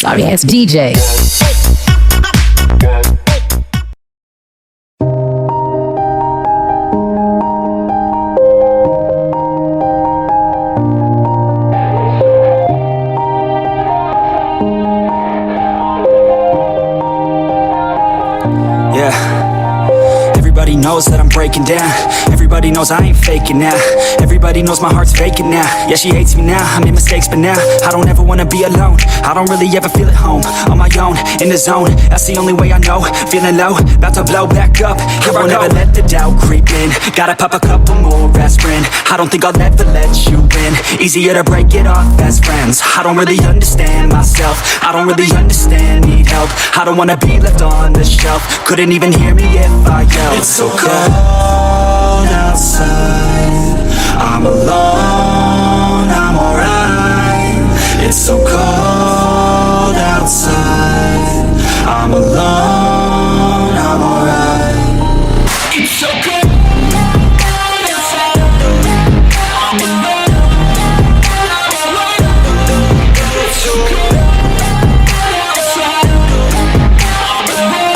sorry ass DJ. Everybody knows that I'm breaking down. Everybody knows I ain't faking now. Everybody knows my heart's vacant now. Yeah, she hates me now, I made mistakes but now I don't ever wanna be alone. I don't really ever feel at home. On my own, in the zone, that's the only way I know. Feeling low, about to blow back up. Here I won't ever let the doubt creep in. Gotta pop a couple more aspirin. I don't think I'll ever let you in. Easier to break it off best friends. I don't really understand myself. I don't really understand, need help. I don't wanna be left on the shelf. Couldn't even hear me if I yelled. It's so cold outside, I'm alone, I'm alright. It's so cold outside, I'm alone, I'm alright. It's so cold outside, I'm alone, I'm alone. It's so cold outside, I'm alone.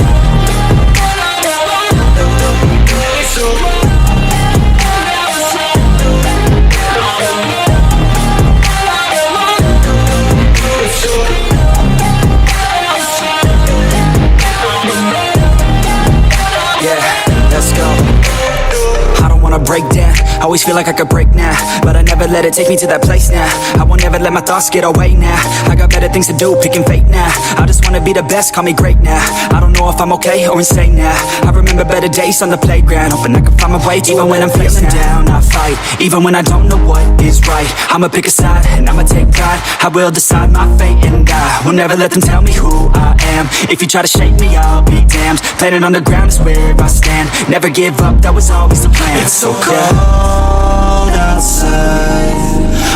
Break down, always feel like I could break now, but I never let it take me to that place now. I won't ever let my thoughts get away now. I got better things to do, picking fate now. I just wanna be the best, call me great now. I don't know if I'm okay or insane now. I remember better days on the playground, hoping I can find my way. Even when I'm feeling down, I fight. Even when I don't know what is right, I'ma pick a side and I'ma take pride. I will decide my fate and I will never let them tell me who I am. If you try to shake me, I'll be damned. Planet on the ground is where I stand. Never give up, that was always the plan. It's so cold outside,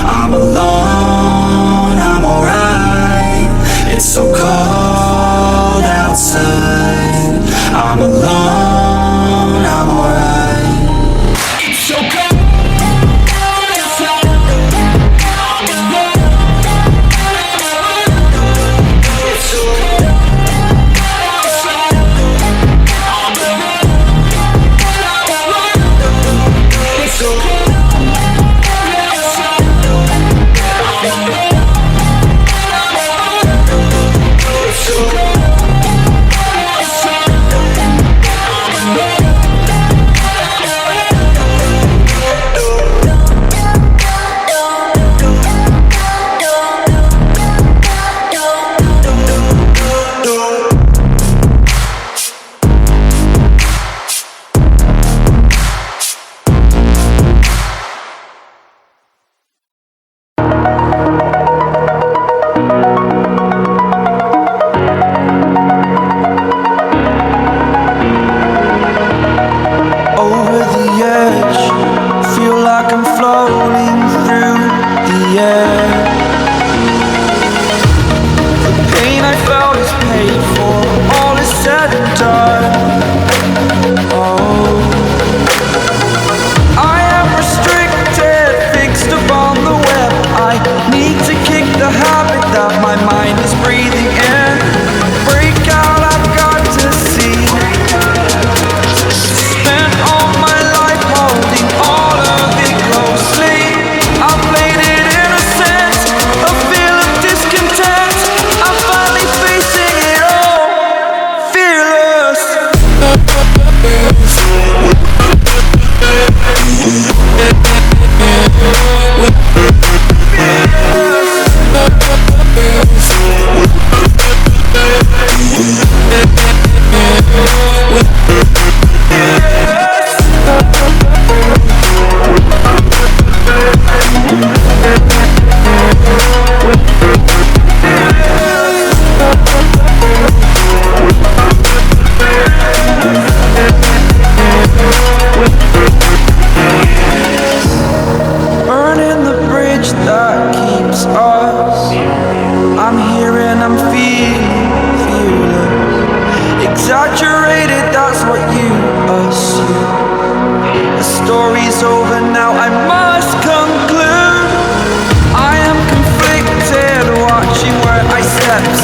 I'm alone, I'm alright. It's so cold outside, I'm alone, I'm alright. It's so cold outside, I'm alone, it's so cold outside, I'm alone.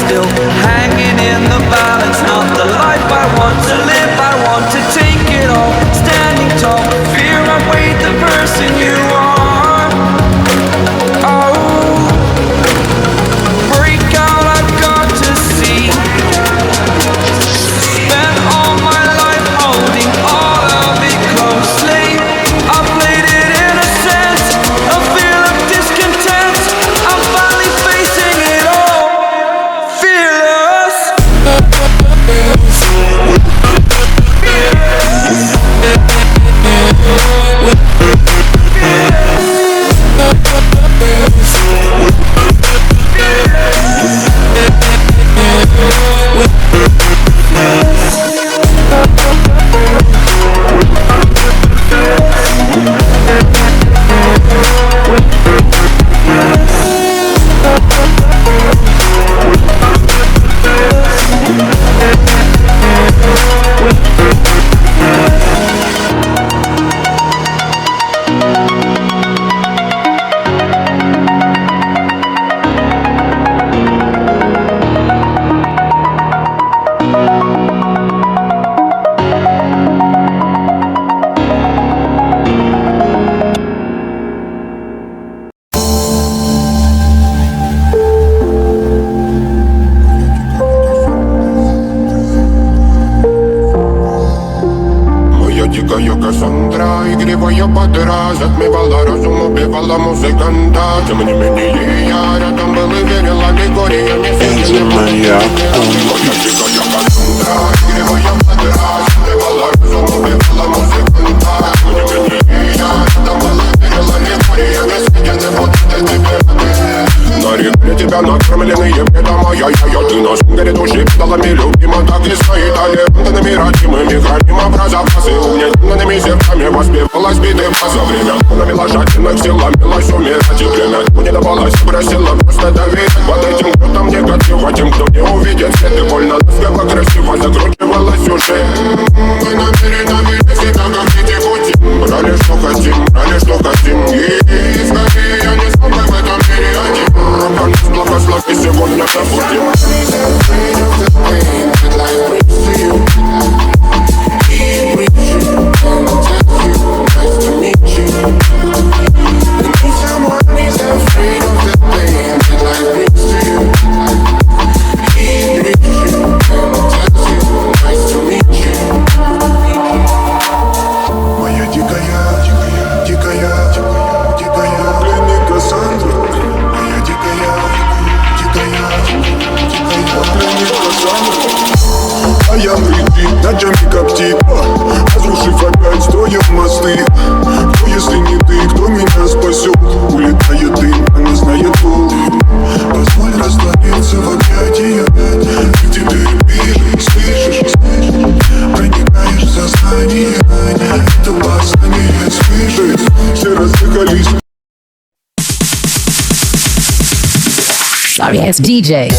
still ее подра затмевала разум, убивала музыканта. Тем не менее я рядом был и верил, аллегория не Бензиная игривая подра затмевала разум, убивала музыканта. Тем не менее я рядом был и верил, аллегория не светит, вот это тебе. На реке тебя накормленные бредом, ай-яй-яй, ты на сунгере души педалами любима, так и стоит аллегантными родимыми, храним образопасы, угнетенными сердцами воспевалась биты за время. Навела жадных сил, ломилась умирать, и время не давалось, просила просто доверять под этим крутом негатива, тем, кто не увидит свет, и больно насколько красиво закручивалась сюжет. Мы намерены себя как дети пути, брали что хотим, и скорее я не смог в этом мире один. Благослови сегодня забудем. Моя дикая пленника Сандра. Моя дикая пленника Сандра. А я летит, ночами коптит, разрушив опять, строим мосты. Кто, если не ты, кто меня спасет? Улетает дым, она знает пол. Позволь раствориться в объятиях. Ты теперь видишь, слышишь, проникаешь в сознание. Это познание слышит, все разыгрались. Sorry ass DJ.